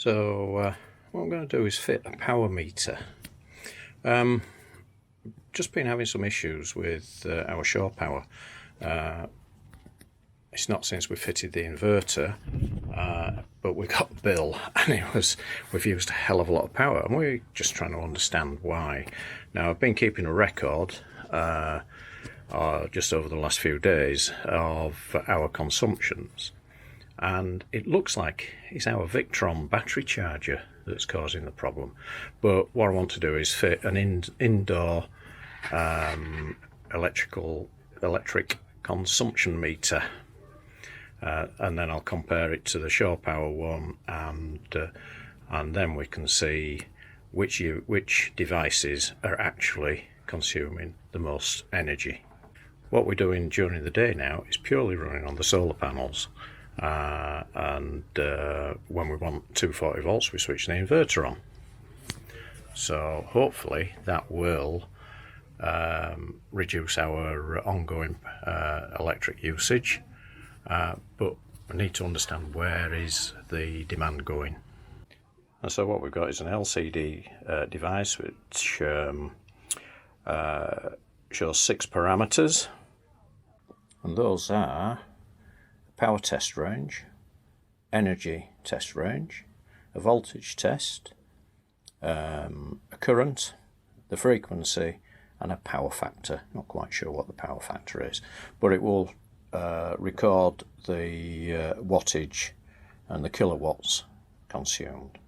So what I'm going to do is fit a power meter. Just been having some issues with our shore power. It's not since we fitted the inverter, but we got a bill and we've used a hell of a lot of power, and we're just trying to understand why. Now, I've been keeping a record just over the last few days of our consumptions, and it looks like it's our Victron battery charger that's causing the problem. But what I want to do is fit an indoor electric consumption meter, and then I'll compare it to the shore power one, and then we can see which devices are actually consuming the most energy. What we're doing during the day now is purely running on the solar panels, and when we want 240 volts we switch the inverter on. So hopefully that will reduce our ongoing electric usage, but we need to understand where is the demand going. And so what we've got is an LCD device which shows 6 parameters, and those are power test range, energy test range, a voltage test, a current, the frequency, and a power factor. Not quite sure what the power factor is, but it will record the wattage and the kilowatts consumed.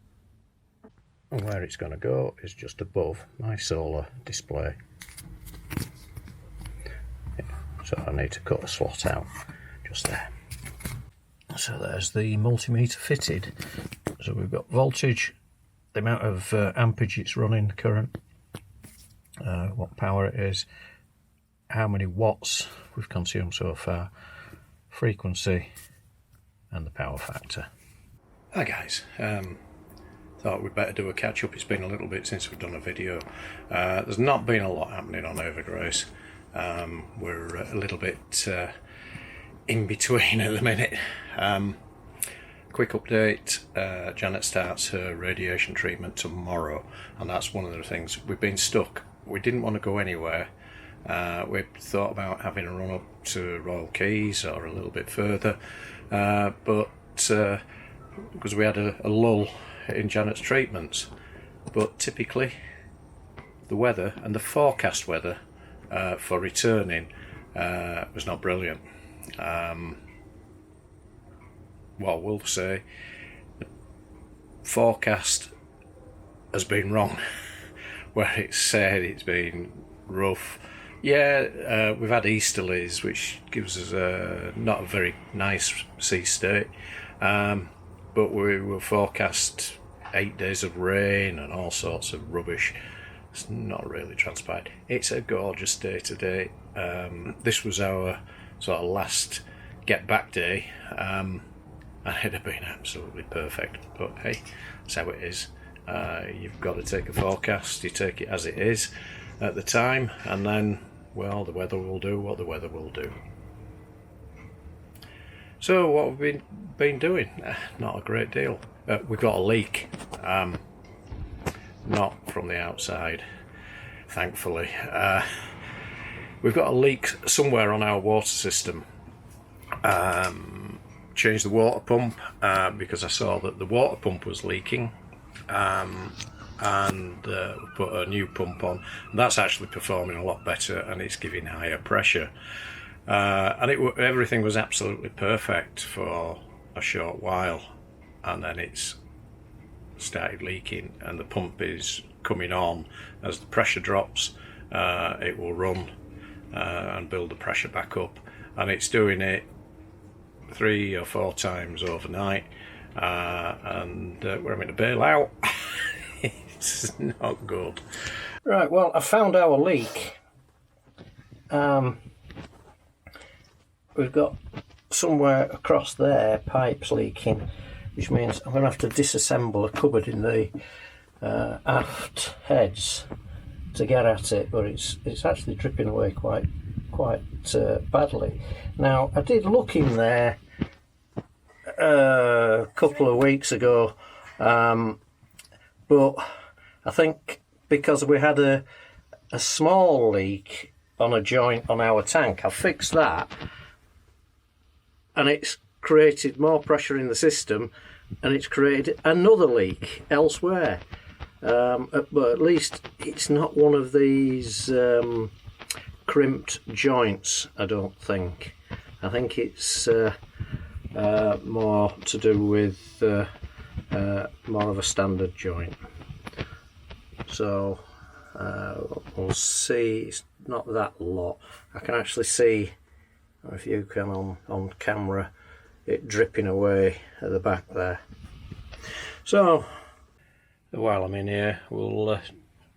And where it's going to go is just above my solar display. So I need to cut a slot out just there. So there's the multimeter fitted. So we've got voltage, the amount of ampage it's running, current, what power it is, how many watts we've consumed so far, frequency, and the power factor. Hi guys, thought we'd better do a catch up. It's been a little bit since we've done a video. There's not been a lot happening on Overgrace. We're a little bit in between at the minute. Quick update, Janet starts her radiation treatment tomorrow, and that's one of the things. We've been stuck. We didn't want to go anywhere. We thought about having a run up to Royal Keys or a little bit further, but because we had a lull in Janet's treatments. But typically the weather and the forecast weather for returning was not brilliant. Well, we'll say the forecast has been wrong, where it said it's been rough. Yeah, we've had easterlies, which gives us not a very nice sea state, but we were forecast 8 days of rain and all sorts of rubbish. It's not really transpired. It's a gorgeous day today. This was our sort of last get back day, and it'd have been absolutely perfect, but hey, that's how it is. You've got to take a forecast, you take it as it is at the time, and then, well, the weather will do what the weather will do. So what have we been doing? Not a great deal. We've got a leak, not from the outside, thankfully. We've got a leak somewhere on our water system. Changed the water pump because I saw that the water pump was leaking, and put a new pump on. That's actually performing a lot better, and it's giving higher pressure, and everything was absolutely perfect for a short while, and then it's started leaking, and the pump is coming on. As the pressure drops, it will run and build the pressure back up, and it's doing it 3 or 4 times overnight, and we're having to bail out. It's not good. Right, well, I found our leak. We've got somewhere across there pipes leaking, which means I'm going to have to disassemble a cupboard in the aft heads to get at it, but it's actually dripping away quite badly. Now, I did look in there a couple of weeks ago But I think because we had a small leak on a joint on our tank, I fixed that, and it's created more pressure in the system, and it's created another leak elsewhere. But at least it's not one of these crimped joints, I don't think. I think it's more to do with more of a standard joint. So we'll see. It's not that lot. I can actually see, if you can on camera, it dripping away at the back there. So while I'm in here, we'll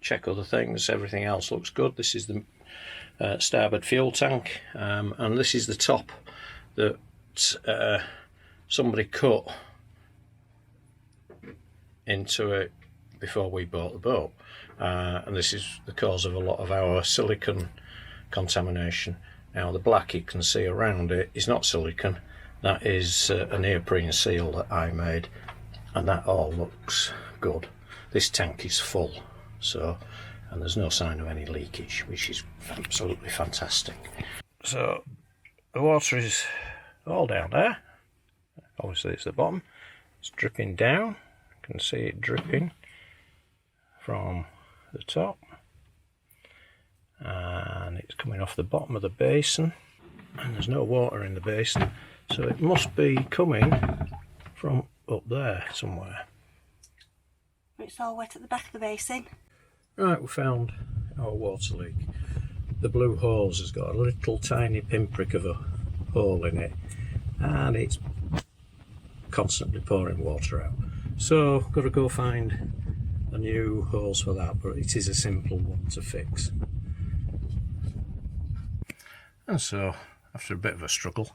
check other things. Everything else looks good. This is the starboard fuel tank, and this is the top that somebody cut into it before we bought the boat, and this is the cause of a lot of our silicon contamination. Now the black you can see around it is not silicon, that is a neoprene seal that I made, and that all looks good. This tank is full, so, and there's no sign of any leakage, which is absolutely fantastic. So the water is all down there. Obviously it's the bottom. It's dripping down. You can see it dripping from the top, and it's coming off the bottom of the basin, and there's no water in the basin, so it must be coming from up there somewhere. It's all wet at the back of the basin. Right, we found our water leak. The blue hose has got a little tiny pinprick of a hole in it, and it's constantly pouring water out. So got to go find a new hose for that, but it is a simple one to fix. And so after a bit of a struggle,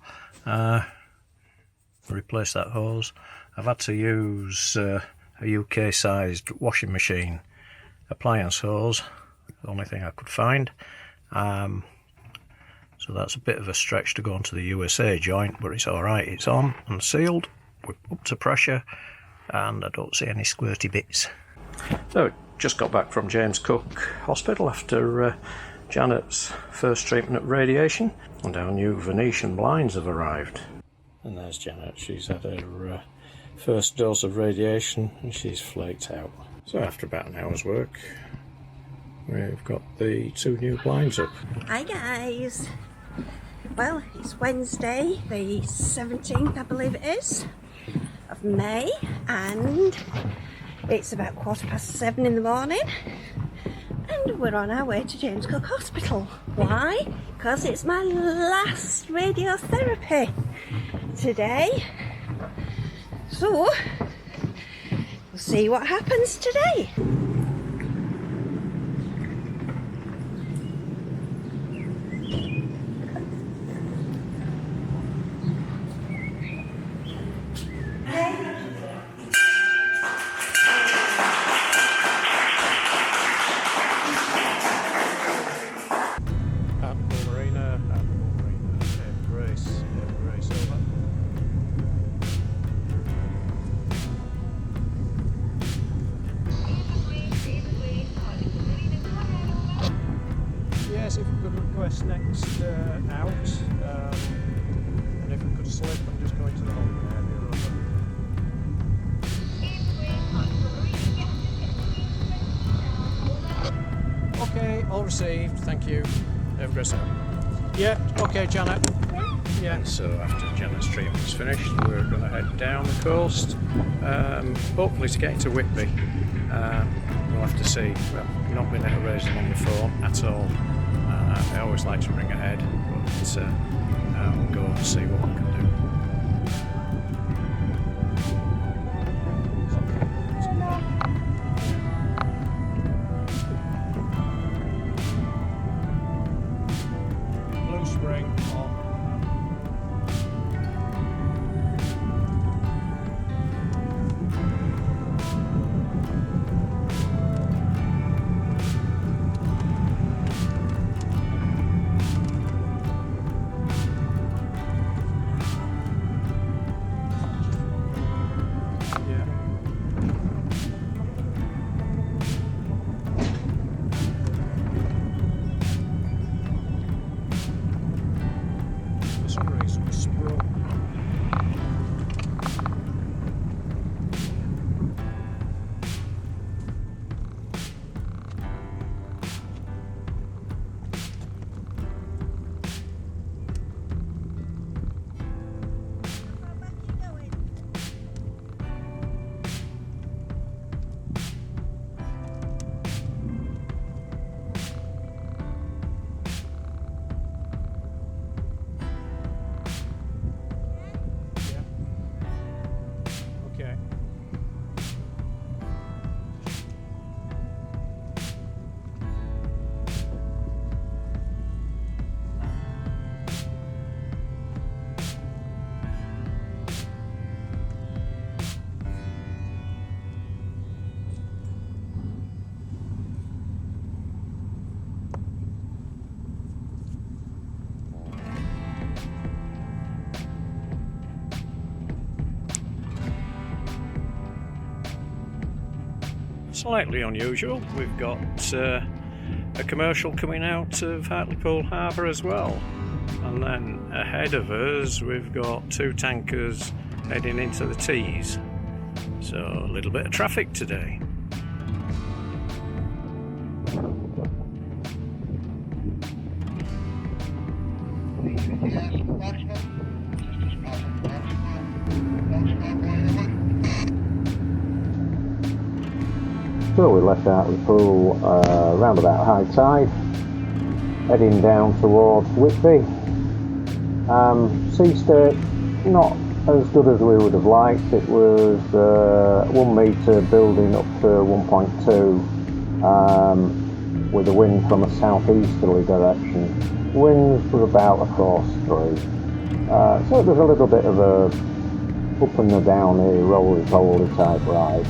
replace that hose. I've had to use a UK sized washing machine appliance hose, the only thing I could find. So that's a bit of a stretch to go onto the USA joint, but it's alright, it's on and sealed. We're up to pressure and I don't see any squirty bits. So just got back from James Cook Hospital after Janet's first treatment of radiation, and our new Venetian blinds have arrived. And there's Janet, she's had her first dose of radiation and she's flaked out. So after about an hour's work, we've got the 2 new blinds up. Hi guys! Well, it's Wednesday, the 17th I believe it is, of May, and it's about 7:15 in the morning, and we're on our way to James Cook Hospital. Why? Because it's my last radiotherapy today. So, we'll see what happens today. If we could request next out, and if we could slip and just go into the holding area. Okay, all received, thank you. Have a great day. Yeah, okay, Janet. Yeah. So after Janet's treatment's finished, we're going to head down the coast, hopefully to get into Whitby. We'll have to see. Well, not been able to raise them on the phone at all. I always like to ring ahead, but we'll go and see what we can do. Blue spring on. Slightly unusual. We've got a commercial coming out of Hartlepool Harbour as well. And then ahead of us we've got 2 tankers heading into the Tees. So a little bit of traffic today. So we left Hartlepool around about high tide, heading down towards Whitby. Sea state not as good as we would have liked. It was 1 metre building up to 1.2 with a wind from a southeasterly direction. Winds were about 1/4 3. So it was a little bit of a up and down here, roly-poly type ride.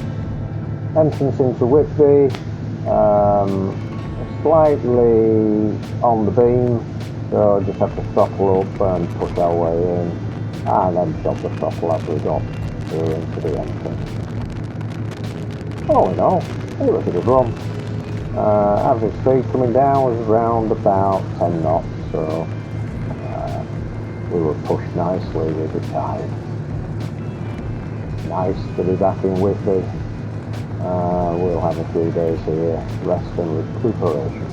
Entrance into Whitby, slightly on the beam, so just have to throttle up and push our way in, and then stop the throttle as we got through into the entrance. All in all, it was a good run. Average speed coming down was around about 10 knots, so we were pushed nicely with the tide. Nice to be back in Whitby. We'll have a few days here, rest and recuperation.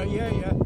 Yeah.